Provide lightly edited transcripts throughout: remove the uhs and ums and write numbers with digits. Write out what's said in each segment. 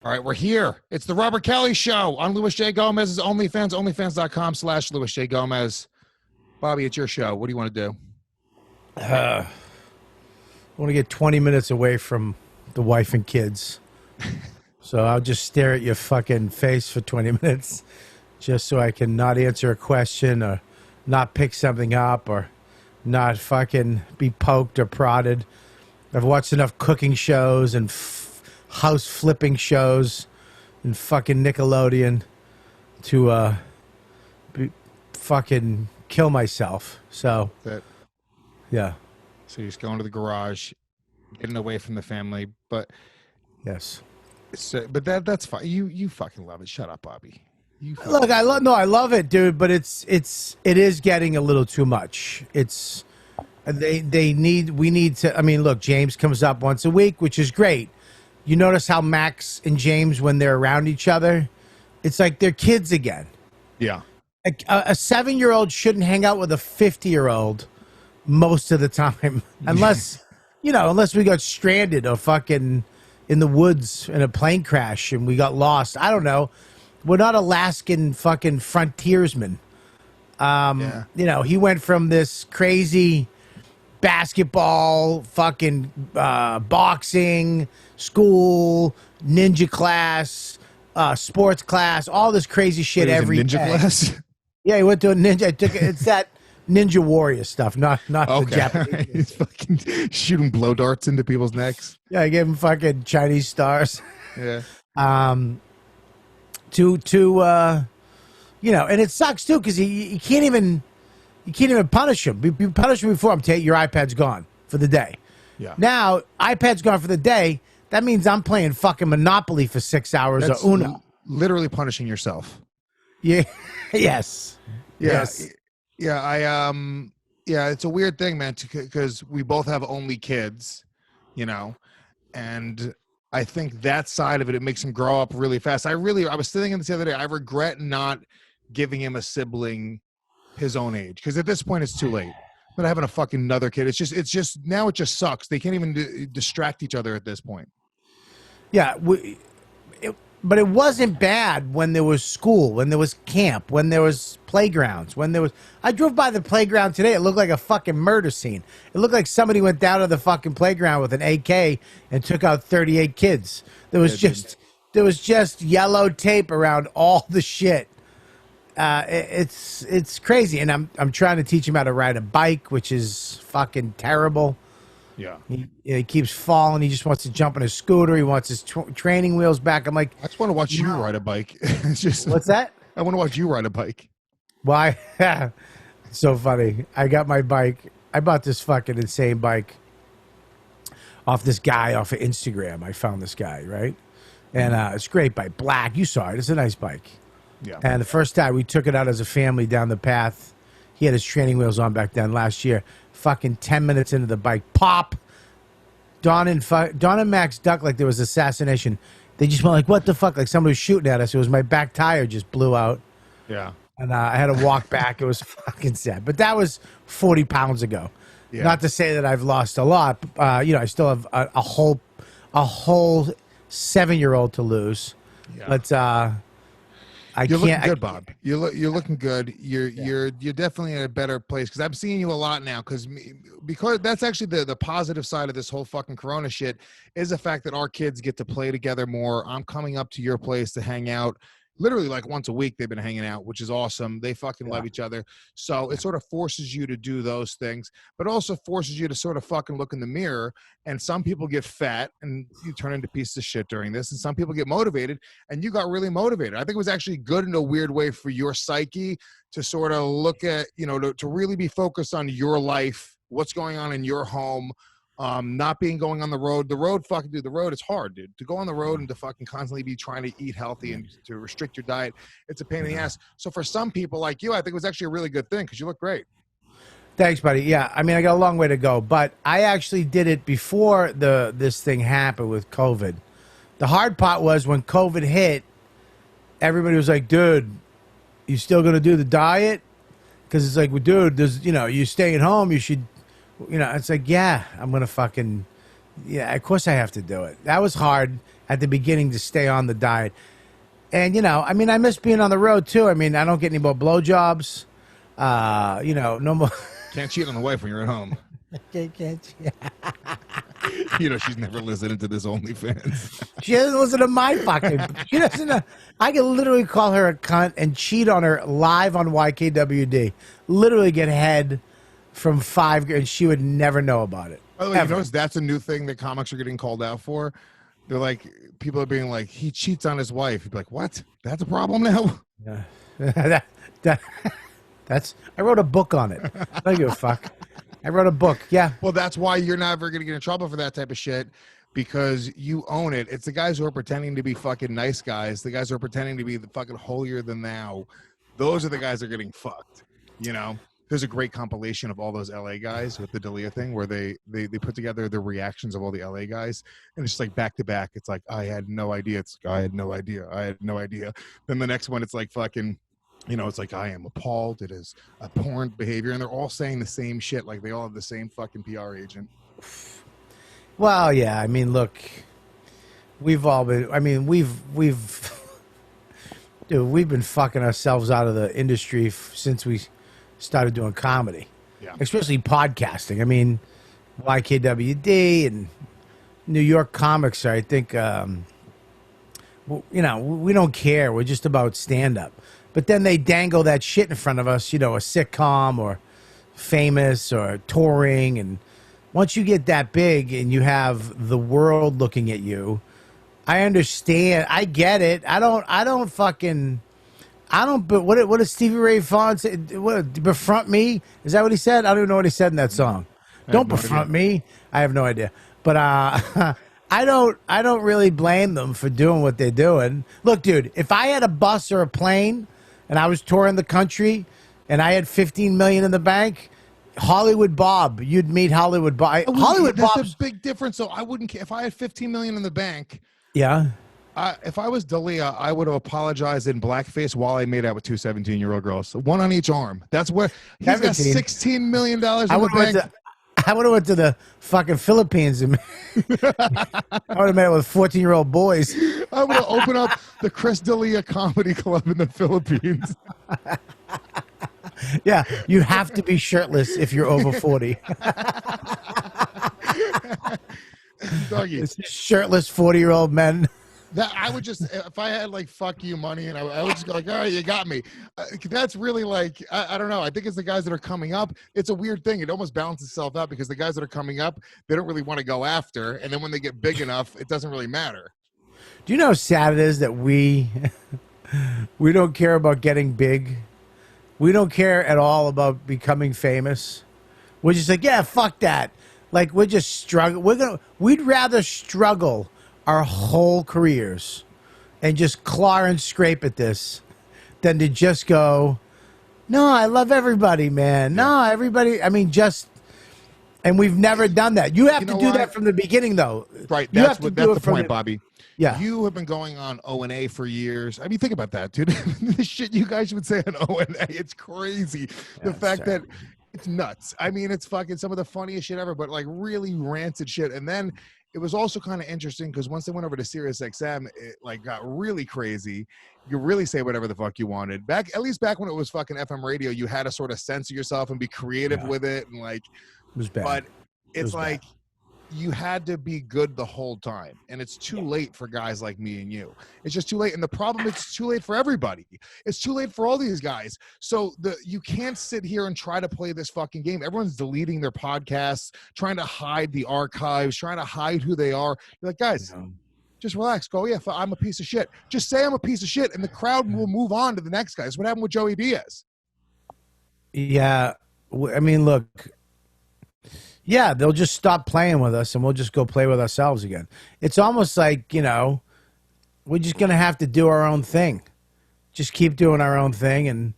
All right, we're here. It's the Robert Kelly Show on Louis J. Gomez's OnlyFans, onlyfans.com/Louis J. Gomez. Bobby, it's your show. What do you want to do? I want to get 20 minutes away from the wife and kids. So I'll just stare at your fucking face for 20 minutes just so I can not answer a question or not pick something up or not fucking be poked or prodded. I've watched enough cooking shows and house flipping shows and fucking Nickelodeon to fucking kill myself. So, yeah. So you're just going to the garage, getting away from the family, but yes. But that's fine. You fucking love it. Shut up, Bobby. Look, I love it, dude. But it is getting a little too much. We need to. I mean, look, James comes up once a week, which is great. You notice how Max and James, when they're around each other, it's like they're kids again. Yeah. A 7-year-old shouldn't hang out with a 50-year-old most of the time, unless we got stranded or fucking in the woods in a plane crash and we got lost. I don't know. We're not Alaskan fucking frontiersmen. He went from this crazy basketball, fucking boxing, school, ninja class, sports class, all this crazy shit every ninja day. Class? Yeah, he went to a ninja. It's that Ninja Warrior stuff, not the Japanese. He's fucking shooting blow darts into people's necks. Yeah, I gave him fucking Chinese stars. Yeah. And it sucks too because you can't even punish him. You punish him before your iPad's gone for the day. Yeah. Now iPad's gone for the day. That means I'm playing fucking Monopoly for 6 hours or Uno. Literally punishing yourself. Yeah. Yes. Yeah. Yes. Yeah. It's a weird thing, man, because we both have only kids, and I think that side of it makes him grow up really fast. I was thinking this the other day. I regret not giving him a sibling his own age, because at this point it's too late. But having a fucking another kid, it's just now it just sucks. They can't even distract each other at this point. Yeah, but it wasn't bad when there was school, when there was camp, when there was playgrounds, I drove by the playground today. It looked like a fucking murder scene. It looked like somebody went down to the fucking playground with an AK and took out 38 kids. There was just yellow tape around all the shit. It's crazy, and I'm trying to teach him how to ride a bike, which is fucking terrible. Yeah, he keeps falling. He just wants to jump on his scooter. He wants his training wheels back. I'm like, I just want to watch you ride a bike. It's just what's that? I want to watch you ride a bike. Why? It's so funny. I got my bike. I bought this fucking insane bike off this guy off of Instagram. I found this guy, right? And it's a great bike. Black. You saw it. It's a nice bike. Yeah. And the first time we took it out as a family down the path, he had his training wheels on back then last year. Fucking 10 minutes into the bike, pop. Don and Max ducked like there was assassination. They just went like, what the fuck? Like somebody was shooting at us. It was my back tire just blew out. Yeah. And I had to walk back. It was fucking sad. But that was 40 pounds ago. Yeah. Not to say that I've lost a lot. I still have a whole 7-year-old to lose. Yeah. But You're looking good, Bob. You're looking good. You're definitely in a better place, because I'm seeing you a lot now. Because that's actually the positive side of this whole fucking Corona shit is the fact that our kids get to play together more. I'm coming up to your place to hang out. Literally like once a week they've been hanging out, which is awesome. They fucking love each other. So it sort of forces you to do those things, but also forces you to sort of fucking look in the mirror. And some people get fat and you turn into pieces of shit during this. And some people get motivated, and you got really motivated. I think it was actually good in a weird way for your psyche to sort of look at, to really be focused on your life, what's going on in your home. Not going on the road. The road is hard, dude. To go on the road and to fucking constantly be trying to eat healthy and to restrict your diet, it's a pain in the ass. So for some people like you, I think it was actually a really good thing, because you look great. Thanks, buddy. Yeah, I mean, I got a long way to go, but I actually did it before this thing happened with COVID. The hard part was when COVID hit, everybody was like, dude, you still going to do the diet? Because it's like, well, dude, you're staying home, you should... it's like, yeah, I'm going to fucking, of course I have to do it. That was hard. at the beginning to stay on the diet. And, you know, I mean, I miss being on the road, too. I mean, I don't get any more blowjobs. You know, no more. Can't cheat on the wife when you're at home. Can't. You know, she's never listening to this OnlyFans. She doesn't listen to my fucking. She doesn't know. I can literally call her a cunt and cheat on her live on YKWd. Literally get head from 5, and she would never know about it. By the way, you notice that's a new thing that comics are getting called out for. They're like, people are being like, he cheats on his wife. You'd be like, what? That's a problem now? Yeah. That's. I wrote a book on it. I don't give a fuck. I wrote a book. Yeah. Well, that's why you're never going to get in trouble for that type of shit, because you own it. It's the guys who are pretending to be fucking nice guys, the guys who are pretending to be the fucking holier than thou. Those are the guys that are getting fucked. You know, there's a great compilation of all those LA guys with the Dalia thing where they put together the reactions of all the LA guys, and it's just like back to back. It's like, I had no idea. It's like, I had no idea. I had no idea. Then the next one, it's like fucking, you know, it's like, I am appalled. It is abhorrent behavior. And they're all saying the same shit. Like they all have the same fucking PR agent. Well, yeah. I mean, look, we've all been, I mean, dude, we've been fucking ourselves out of the industry since we started doing comedy. Yeah. Especially podcasting. I mean, YKWd and New York comics are, I think, you know, we don't care. We're just about stand-up. But then they dangle that shit in front of us, you know, a sitcom or famous or touring. And once you get that big and you have the world looking at you, I understand. I get it. But what does Stevie Ray Vaughan say? What, befront me? Is that what he said? I don't even know what he said in that song. Don't befront me. I have no idea. But I don't really blame them for doing what they're doing. Look, dude, if I had a bus or a plane and I was touring the country and I had 15 million in the bank, Hollywood Bob, you'd meet Hollywood Bob. Hollywood Bob. That's a big difference. So I wouldn't care if I had 15 million in the bank. Yeah. If I was Dalia, I would have apologized in blackface while I made out with 2 17-year-old girls, one on each arm. That's where he's got $16 million in the bank. I would have went to the fucking Philippines and I would have met with 14-year-old boys. I would have opened up the Chris D'Elia Comedy Club in the Philippines. Yeah, you have to be shirtless if you're over 40. Shirtless 40-year-old men. That I would just, if I had like fuck you money, and I would just go like, all right, you got me. That's really like, I don't know. I think it's the guys that are coming up. It's a weird thing. It almost balances itself out because the guys that are coming up, they don't really want to go after. And then when they get big enough, it doesn't really matter. Do you know how sad it is that we don't care about getting big? We don't care at all about becoming famous. We're just like, yeah, fuck that. Like we're just struggling. We'd rather struggle our whole careers and just claw and scrape at this than to just go, no, I love everybody, man. No, everybody. I mean, and we've never done that. You have to do that from the beginning, though. Right. That's the point, Bobby. Yeah. You have been going on O&A for years. I mean, think about that, dude. The shit you guys would say on O&A, it's crazy. The fact that it's nuts. I mean, it's fucking some of the funniest shit ever, but like really rancid shit. And then it was also kind of interesting because once they went over to Sirius XM, it like got really crazy. You could really say whatever the fuck you wanted. At least back when it was fucking FM radio, you had to sort of censor yourself and be creative with it. And like, it was bad. But it's like, you had to be good the whole time. And it's too late for guys like me and you. It's just too late. And the problem is it's too late for everybody. It's too late for all these guys. So you can't sit here and try to play this fucking game. Everyone's deleting their podcasts, trying to hide the archives, trying to hide who they are. You're like, guys, just relax. Go, yeah, I'm a piece of shit. Just say I'm a piece of shit, and the crowd will move on to the next guy. That's what happened with Joey Diaz. Yeah. I mean, look. Yeah, they'll just stop playing with us and we'll just go play with ourselves again. It's almost like, you know, we're just going to have to do our own thing. Just keep doing our own thing, and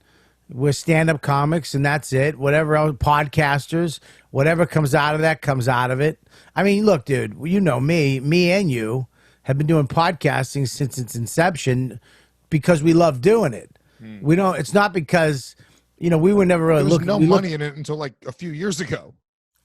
we're stand-up comics and that's it. Whatever else, podcasters, whatever comes out of that comes out of it. I mean, look, dude, you know me and you have been doing podcasting since its inception because we love doing it. We don't, it's not because, you know, we were never really looking. There was no money in it until like a few years ago.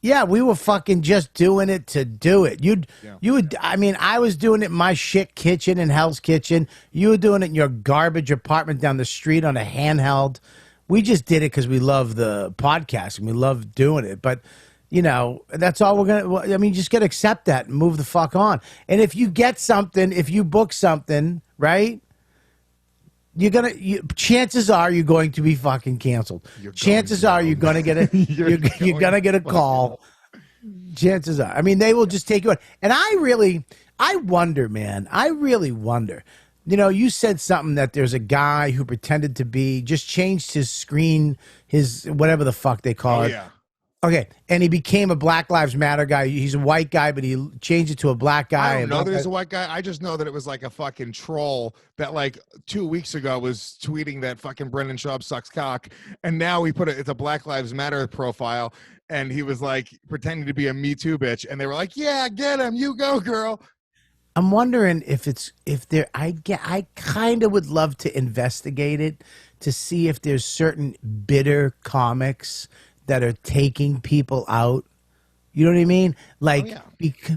Yeah, we were fucking just doing it to do it. You would, I mean, I was doing it in my shit kitchen in Hell's Kitchen. You were doing it in your garbage apartment down the street on a handheld. We just did it because we love the podcast and we love doing it. But, you know, that's all we're going to, I mean, you just got to accept that and move the fuck on. And if you get something, if you book something, right? Chances are you're going to be fucking canceled. Chances are you're going to get a you're going to get a call. Chances are. I mean, they will just take you out. And I wonder, man. I really wonder. You know, you said something that there's a guy who pretended to be, just changed his screen, his whatever the fuck they call it. Yeah. Okay, and he became a Black Lives Matter guy. He's a white guy, but he changed it to a black guy. I don't know that he's a white guy. I just know that it was like a fucking troll that like 2 weeks ago was tweeting that fucking Brendan Schaub sucks cock, and now it's a Black Lives Matter profile, and he was like pretending to be a Me Too bitch, and they were like, "Yeah, get him, you go, girl." I'm wondering I kind of would love to investigate it to see if there's certain bitter comics that are taking people out. You know what I mean? Like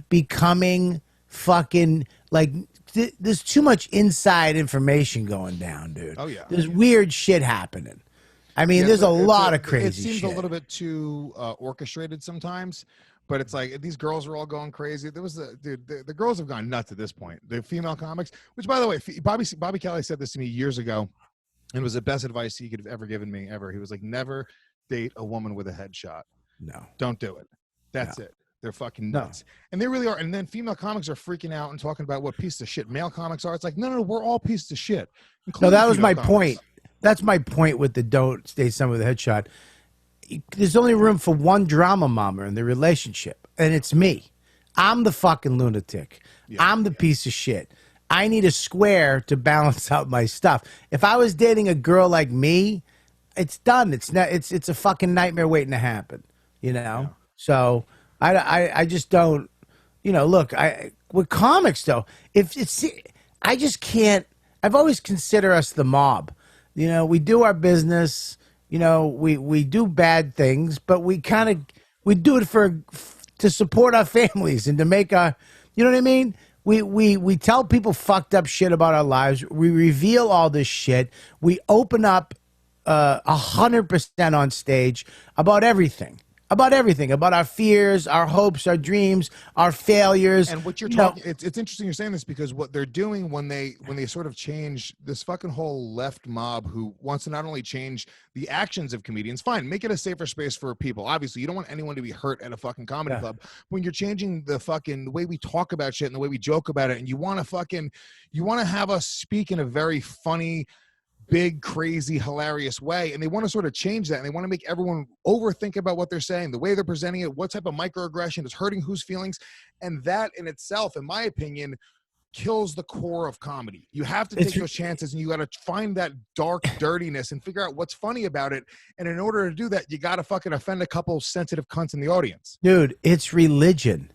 becoming fucking like there's too much inside information going down, dude. Oh yeah. There's weird shit happening. I mean, there's a lot of crazy shit. It seems a little bit too orchestrated sometimes, but it's like these girls are all going crazy. There was the girls have gone nuts at this point. The female comics, which by the way, Bobby Kelly said this to me years ago, and it was the best advice he could have ever given me ever. He was like, never date a woman with a headshot. No. Don't do it. That's it. They're fucking nuts. And they really are. And then female comics are freaking out and talking about what piece of shit male comics are. It's like, no, we're all pieces of shit. No, that was my point. That's my point with the don't date someone with a headshot. There's only room for one drama mama in the relationship, and it's me. I'm the fucking lunatic. Yeah, I'm the piece of shit. I need a square to balance out my stuff. If I was dating a girl like me, it's done. It's not. It's a fucking nightmare waiting to happen. You know. Yeah. So I just don't. You know. Look, with comics though, I just can't. I've always considered us the mob. You know, we do our business. You know, we do bad things, but we do it to support our families and to make our. You know what I mean? We tell people fucked up shit about our lives. We reveal all this shit. We open up 100% on stage about everything, about our fears, our hopes, our dreams, our failures. And what you're talking, it's interesting you're saying this, because what they're doing when they sort of change this fucking whole left mob who wants to not only change the actions of comedians, fine, make it a safer space for people. Obviously, you don't want anyone to be hurt at a fucking comedy club. When you're changing the way we talk about shit and the way we joke about it, and you want to have us speak in a very funny, big, crazy, hilarious way, and they want to sort of change that, and they want to make everyone overthink about what they're saying, the way they're presenting it, what type of microaggression is hurting whose feelings, and that in itself, in my opinion, kills the core of comedy. You have to take those chances, and you got to find that dark dirtiness and figure out what's funny about it, and in order to do that, you got to fucking offend a couple sensitive cunts in the audience. Dude, it's religion.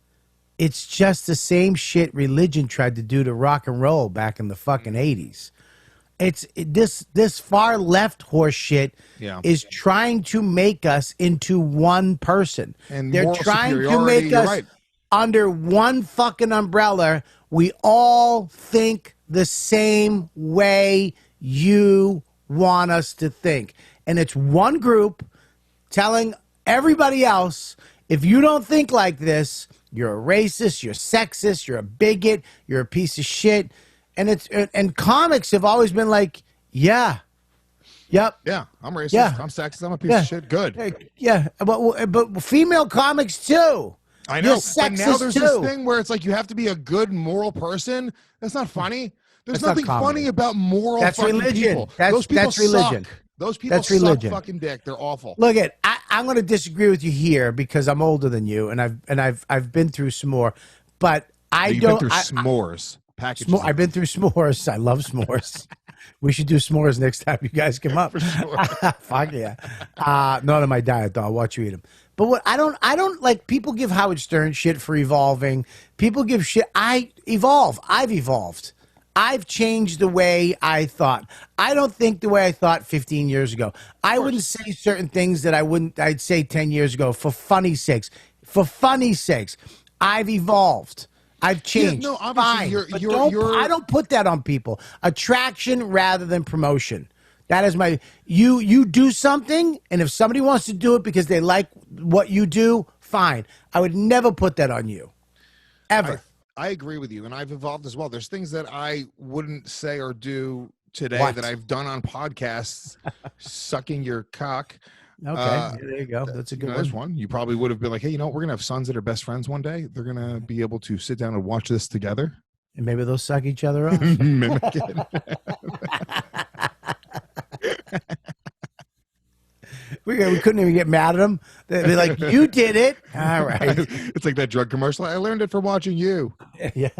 It's just the same shit religion tried to do to rock and roll back in the fucking 80s. It's this far left horse shit is trying to make us into one person. And they're trying to make us under one fucking umbrella. We all think the same way you want us to think. And it's one group telling everybody else, if you don't think like this, you're a racist, you're sexist, you're a bigot, you're a piece of shit. And comics have always been like, yeah, I'm racist, I'm sexist, I'm a piece of shit. Good, but female comics too. I know, but now there's this thing where it's like you have to be a good moral person. That's not funny. There's nothing funny about moral. That's fucking religion. People. Those people that's religion. Suck. Those people suck fucking dick. They're awful. Look I'm going to disagree with you here because I'm older than you, and I've been through some more, but You've been through s'mores. I've been through s'mores. I love s'mores. We should do s'mores next time you guys come up. For sure. Fuck yeah. Not on my diet though. I'll watch you eat them. But what I don't like, people give Howard Stern shit for evolving. People give shit. I've evolved. I've changed the way I thought. I don't think the way I thought 15 years ago. I wouldn't say certain things that I'd say 10 years ago for funny sakes. For funny sakes, I've evolved. I've changed. Yeah, no, obviously Fine. I don't put that on people. Attraction rather than promotion. That is my you do something, and if somebody wants to do it because they like what you do, fine. I would never put that on you. Ever. I agree with you, and I've evolved as well. There's things that I wouldn't say or do today that I've done on podcasts, sucking your cock. Okay, there you go. That's a good one. There's one. You probably would have been like, hey, we're going to have sons that are best friends one day. They're going to be able to sit down and watch this together. And maybe they'll suck each other off. Mimic it. We couldn't even get mad at them. They'd be like, you did it. All right. It's like that drug commercial. I learned it from watching you. Yeah.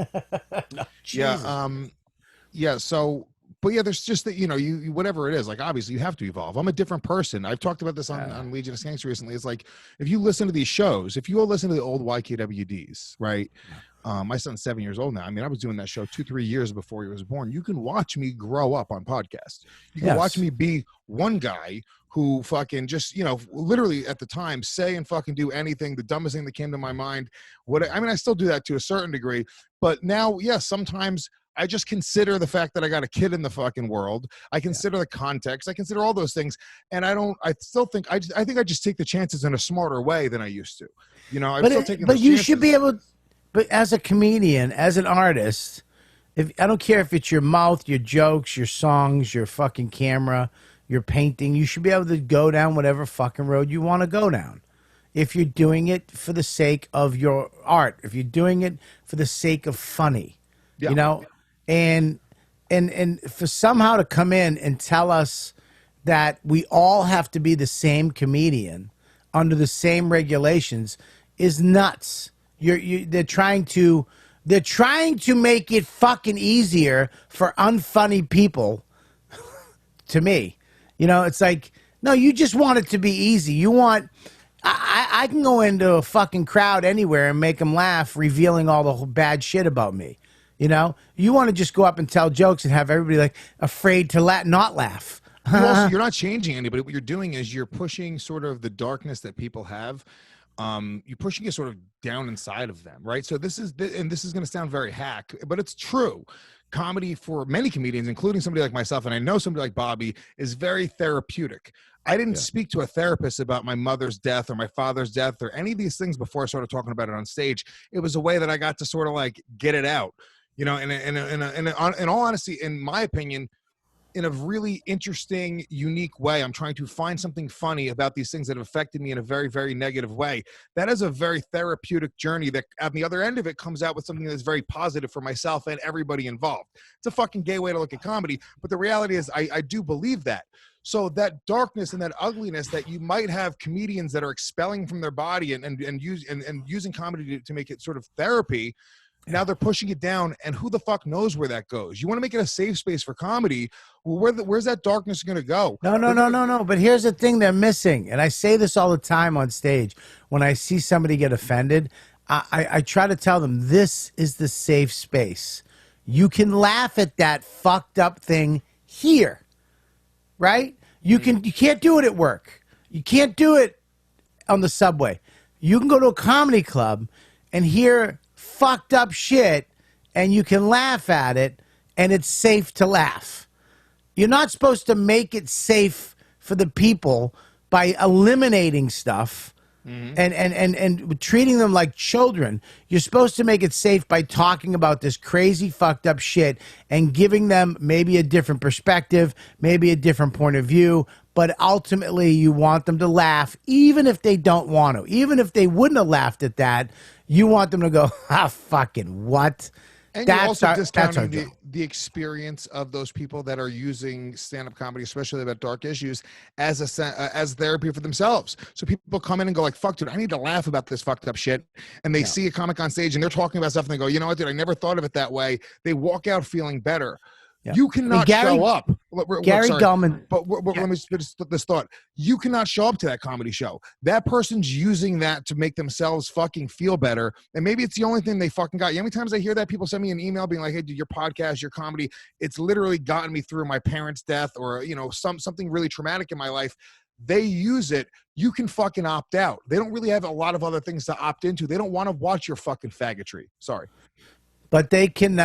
Yeah. So, but yeah, there's just that, you whatever it is, like, obviously you have to evolve. I'm a different person. I've talked about this on Legion of Skanks recently. It's like, if you listen to these shows, if you all listen to the old YKWDs, right? My son's 7 years old now. I mean, I was doing that show 2-3 years before he was born. You can watch me grow up on podcasts. You can watch me be one guy who fucking just, literally at the time say and fucking do anything, the dumbest thing that came to my mind. I still do that to a certain degree, but now, sometimes I just consider the fact that I got a kid in the fucking world. I consider the context. I consider all those things. And I think I just take the chances in a smarter way than I used to. I'm still taking those chances. Should be able, but as a comedian, as an artist, I don't care if it's your mouth, your jokes, your songs, your fucking camera, your painting, you should be able to go down whatever fucking road you want to go down. If you're doing it for the sake of your art, if you're doing it for the sake of funny, and for somehow to come in and tell us that we all have to be the same comedian under the same regulations is nuts. They're trying to make it fucking easier for unfunny people. To me, it's like, no, you just want it to be easy. You want. I can go into a fucking crowd anywhere and make them laugh, revealing all the bad shit about me. You want to just go up and tell jokes and have everybody like afraid to not laugh. You're not changing anybody. What you're doing is you're pushing sort of the darkness that people have. You're pushing it sort of down inside of them, right? So this is going to sound very hack, but it's true. Comedy for many comedians, including somebody like myself, and I know somebody like Bobby, is very therapeutic. I didn't speak to a therapist about my mother's death or my father's death or any of these things before I started talking about it on stage. It was a way that I got to sort of like get it out, in all honesty, in my opinion, in a really interesting, unique way. I'm trying to find something funny about these things that have affected me in a very, very negative way. That is a very therapeutic journey that at the other end of it comes out with something that's very positive for myself and everybody involved. It's a fucking gay way to look at comedy, but the reality is I do believe that. So that darkness and that ugliness that you might have comedians that are expelling from their body and using comedy to make it sort of therapy. Now they're pushing it down, and who the fuck knows where that goes? You want to make it a safe space for comedy. Well, where's that darkness going to go? No. But here's the thing they're missing, and I say this all the time on stage. When I see somebody get offended, I try to tell them, this is the safe space. You can laugh at that fucked up thing here, right? You can't do it at work. You can't do it on the subway. You can go to a comedy club and hear fucked up shit, and you can laugh at it, and it's safe to laugh. You're not supposed to make it safe for the people by eliminating stuff and treating them like children. You're supposed to make it safe by talking about this crazy fucked up shit and giving them maybe a different perspective, maybe a different point of view, but ultimately you want them to laugh, even if they don't want to. Even if they wouldn't have laughed at that, you want them to go, fucking what? And you're also discounting the experience of those people that are using stand-up comedy, especially about dark issues, as therapy for themselves. So people come in and go like, fuck, dude, I need to laugh about this fucked up shit. And they see a comic on stage and they're talking about stuff and they go, you know what, dude, I never thought of it that way. They walk out feeling better. Yeah. You cannot show up. Gary Gulman. But let me just put this thought. You cannot show up to that comedy show. That person's using that to make themselves fucking feel better. And maybe it's the only thing they fucking got. You know how many times I hear that? People send me an email being like, hey, dude, your podcast, your comedy, it's literally gotten me through my parents' death or, something really traumatic in my life. they use it, you can fucking opt out. They don't really have a lot of other things to opt into. They don't want to watch your fucking faggotry. Sorry. But they can.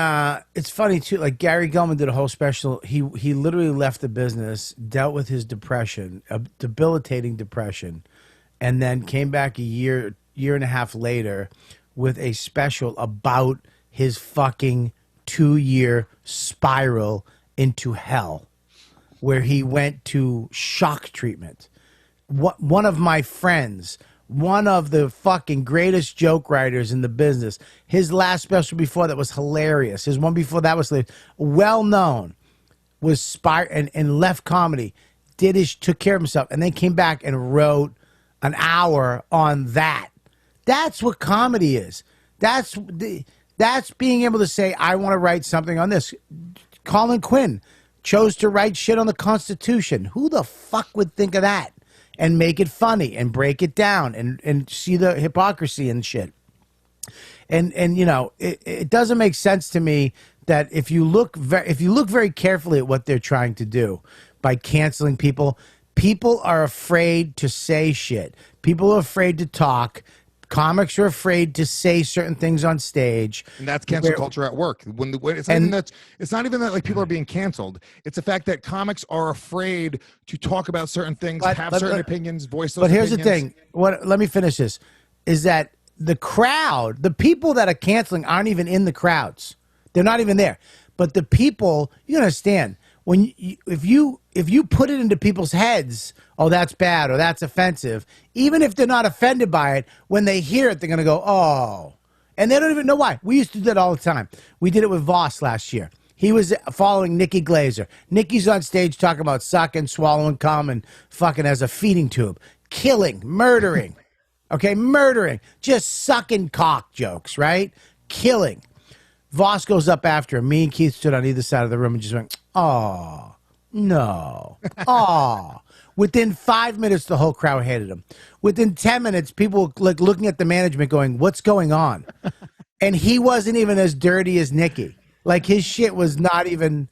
It's funny too. Like Gary Gulman did a whole special. He literally left the business, dealt with his depression, a debilitating depression, and then came back a year and a half later with a special about his fucking 2-year spiral into hell, where he went to shock treatment. One of my friends, one of the fucking greatest joke writers in the business, his last special before that was hilarious. His one before that was well known, was and left comedy, took care of himself, and then came back and wrote an hour on that. That's what comedy is. That's being able to say, I want to write something on this. Colin Quinn chose to write shit on the Constitution. Who the fuck would think of that? And make it funny and break it down and see the hypocrisy and shit. And you know, it doesn't make sense to me that if you look very carefully at what they're trying to do by canceling people, people are afraid to say shit. People are afraid to talk. Comics are afraid to say certain things on stage, and that's cancel culture at work. When it's not even that like people are being canceled. It's the fact that comics are afraid to talk about certain things, have certain opinions, voice those. But here's opinions. The thing. Let me finish this. Is that the crowd? The people that are canceling aren't even in the crowds. They're not even there. But the people, you understand, when if you put it into people's heads, oh, that's bad or that's offensive, even if they're not offended by it, when they hear it, they're going to go, oh. And they don't even know why. We used to do that all the time. We did it with Voss last year. He was following Nikki Glazer. Nikki's on stage talking about sucking, swallowing cum, and fucking as a feeding tube. Killing, murdering. Okay, murdering. Just sucking cock jokes, right? Killing. Voss goes up after him. Me and Keith stood on either side of the room and just went, oh, no. Oh. Within 5 minutes, the whole crowd hated him. Within 10 minutes, people were like looking at the management going, what's going on? And he wasn't even as dirty as Nikki. Like his shit was not even,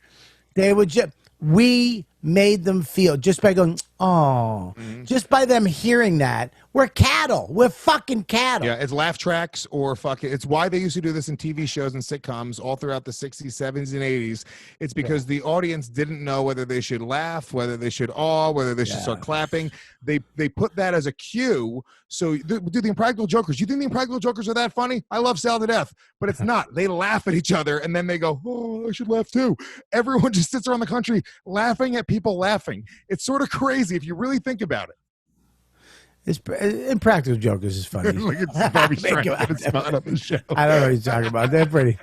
we made them feel just by going, oh, just by them hearing that, we're cattle. We're fucking cattle. Yeah, it's laugh tracks or fucking, it's why they used to do this in TV shows and sitcoms all throughout the 60s, 70s, and 80s. It's because the audience didn't know whether they should laugh, whether they should awe, whether they should start clapping. They put that as a cue. So do the Impractical Jokers. You think the Impractical Jokers are that funny? I love Sal to death, but it's not. They laugh at each other and then they go, oh, I should laugh too. Everyone just sits around the country laughing at people laughing. It's sort of crazy if you really think about it. Impractical Jokers is funny. Look, it's Bobby trying to get a spot on the show. I don't know what you're talking about. They're pretty.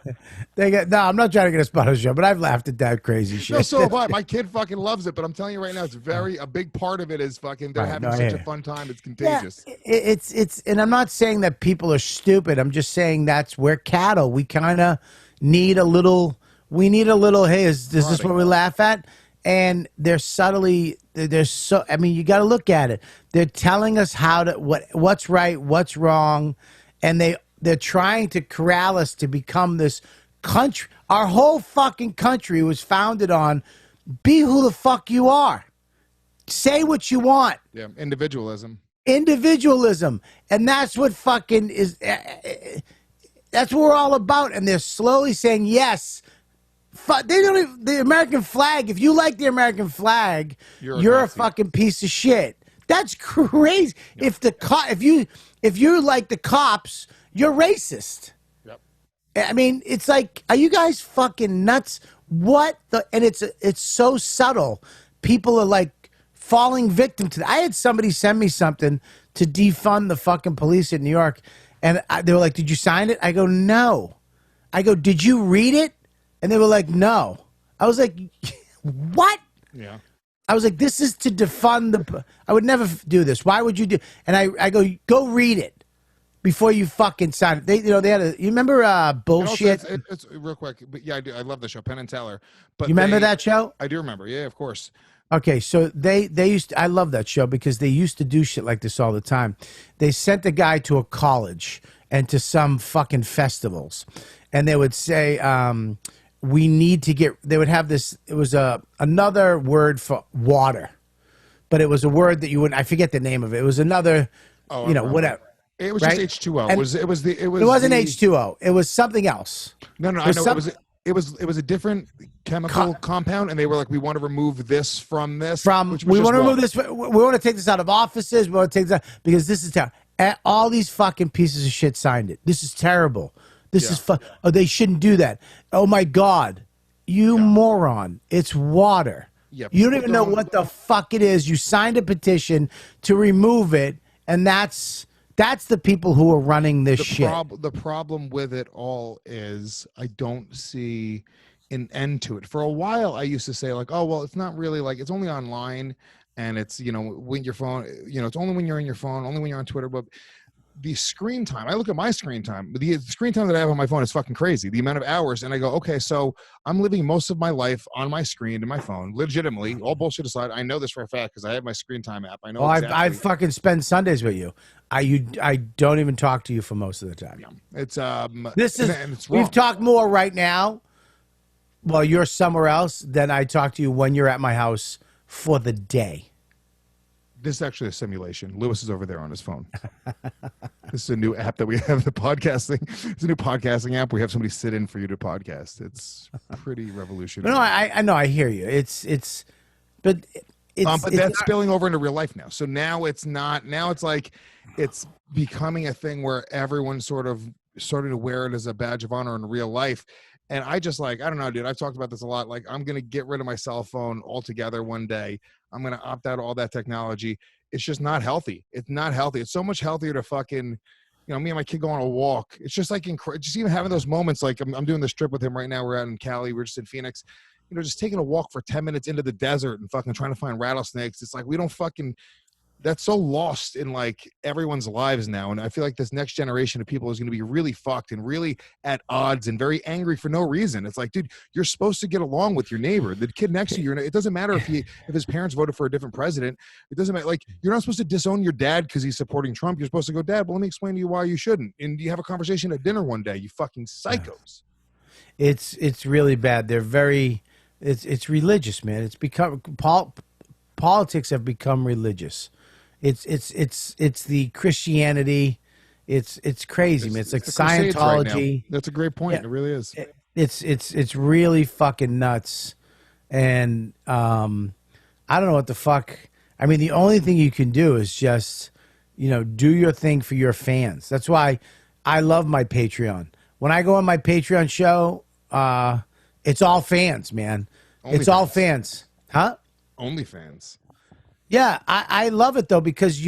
No, I'm not trying to get a spot on the show, but I've laughed at that crazy shit. No, so have I. My kid fucking loves it, but I'm telling you right now, it's a big part of it is fucking they're having such a fun time. It's contagious. Yeah, it's, and I'm not saying that people are stupid. I'm just saying we're cattle. We kind of need a little. We need a little. Hey, is this what we laugh at? And they're subtly, I mean, you got to look at it. They're telling us what's right, what's wrong, and they're trying to corral us to become this country. Our whole fucking country was founded on be who the fuck you are. Say what you want. Yeah, individualism. Individualism. And that's what fucking is, that's what we're all about. And they're slowly saying, yes, they don't even, the American flag. If you like the American flag, you're a fucking piece of shit. That's crazy. Yep. If you like the cops, you're racist. Yep. I mean, it's like, are you guys fucking nuts? And it's so subtle. People are like falling victim to that. I had somebody send me something to defund the fucking police in New York, and they were like, "Did you sign it?" I go, "No." I go, "Did you read it?" And they were like, no. I was like, what? Yeah. I was like, this is to defund I would never do this. Why would you do? And I go read it before you fucking sign it. They had you remember bullshit? It's real quick. But yeah, I do. I love the show, Penn and Teller. But you remember that show? I do remember. Yeah, of course. Okay, so they used to, I love that show because they used to do shit like this all the time. They sent a guy to a college and to some fucking festivals, and they would say, we need to they would have this, it was another word for water. but it was a word that you wouldn't. I forget the name of it. It was another, whatever. It was right? just H2O. And It wasn't H2O. It was something else. No, I know it was a different chemical compound, and they were like, we want to remove this from this. We want to remove this. We want to take this out of offices. We want to take this out because this is terrible. All these fucking pieces of shit signed it. This is terrible. This is oh, they shouldn't do that. Oh my God, you moron! It's water. Yeah, you don't even know what the fuck it is. You signed a petition to remove it, and that's the people who are running this shit. The problem with it all is I don't see an end to it. For a while, I used to say like, oh, well, it's not really like, it's only online and it's, when your phone, it's only when you're in your phone, only when you're on Twitter. But the screen time, I look at my screen time, the screen time that I have on my phone is fucking crazy. The amount of hours. And I go, okay, so I'm living most of my life on my screen and my phone, legitimately, all bullshit aside. I know this for a fact because I have my screen time app. I know. Well, I fucking spend Sundays with you. I don't even talk to you for most of the time. Yeah. It's it's we've talked more right now while you're somewhere else than I talk to you when you're at my house for the day. This is actually a simulation. Lewis is over there on his phone. This is a new app that we have, the podcasting. It's a new podcasting app. We have somebody sit in for you to podcast. It's pretty revolutionary. No, I know. I hear you. But that's spilling over into real life now. So now it's not. Now it's like it's becoming a thing where everyone's sort of starting to wear it as a badge of honor in real life. And I just I don't know, dude. I've talked about this a lot. Like, I'm going to get rid of my cell phone altogether one day. I'm going to opt out of all that technology. It's just not healthy. It's not healthy. It's so much healthier to fucking, me and my kid go on a walk. It's just like, just even having those moments. Like I'm doing this trip with him right now. We're out in Cali. We're just in Phoenix, just taking a walk for 10 minutes into the desert and fucking trying to find rattlesnakes. It's like, we don't fucking, that's so lost in like everyone's lives now. And I feel like this next generation of people is going to be really fucked and really at odds and very angry for no reason. It's like, dude, you're supposed to get along with your neighbor, the kid next to you. It doesn't matter if his parents voted for a different president. It doesn't matter. Like, you're not supposed to disown your dad because he's supporting Trump. You're supposed to go, Dad, well, let me explain to you why you shouldn't. And you have a conversation at dinner one day, you fucking psychos. It's really bad. They're very, it's religious, man. It's become, politics have become religious. It's the Christianity. It's crazy, man. It's like Scientology. Right. That's a great point. Yeah, it really is. It's really fucking nuts. And I don't know what the fuck. I mean, the only thing you can do is just, do your thing for your fans. That's why I love my Patreon. When I go on my Patreon show, it's all fans, man. It's all fans. Huh? OnlyFans. Yeah, I love it, though, because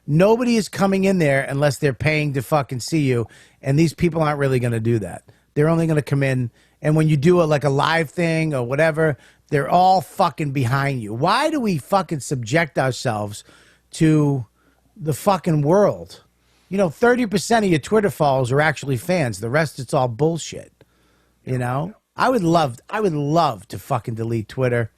nobody is coming in there unless they're paying to fucking see you, and these people aren't really going to do that. They're only going to come in, and when you do it like a live thing or whatever, they're all fucking behind you. Why do we fucking subject ourselves to the fucking world? 30% of your Twitter followers are actually fans. The rest, it's all bullshit. I would love to fucking delete Twitter.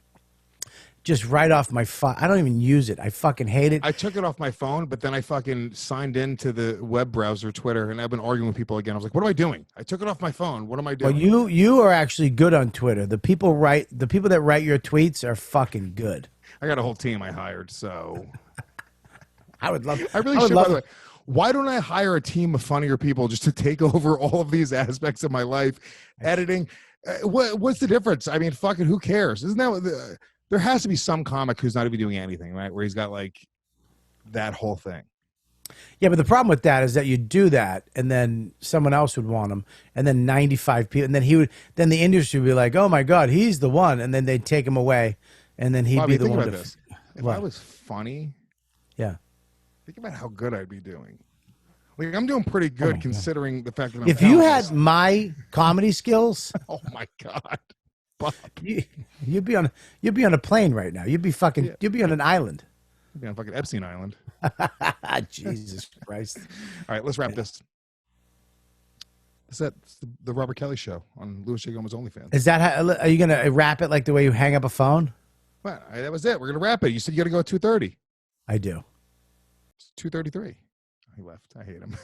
Just right off my phone. I don't even use it. I fucking hate it. I took it off my phone, but then I fucking signed into the web browser, Twitter, and I've been arguing with people again. I was like, what am I doing? I took it off my phone. What am I doing? Well, you are actually good on Twitter. The people that write your tweets are fucking good. I got a whole team I hired, so I would love. I really should, by the way. Why don't I hire a team of funnier people just to take over all of these aspects of my life? Editing. What's the difference? I mean, fucking who cares? Isn't that what there has to be some comic who's not even doing anything, right? Where he's got like that whole thing. Yeah, but the problem with that is that you do that, and then someone else would want him, and then 95 people, and then the industry would be like, "Oh my God, he's the one," and then they'd take him away, and then he'd be the one. If I was funny, yeah, think about how good I'd be doing. Like, I'm doing pretty good considering the fact that I'm if you had my comedy skills, oh my God. Bob. You'd be on a plane right now. You'd be on an island. You'd be on fucking Epstein Island. Jesus Christ. All right, let's wrap this. That's the Robert Kelly show on Louis J. Gomez OnlyFans. Is that how, are you going to wrap it like the way you hang up a phone? Well, that was it. We're going to wrap it. You said you got to go at 2:30. I do. It's 2:33. He left. I hate him.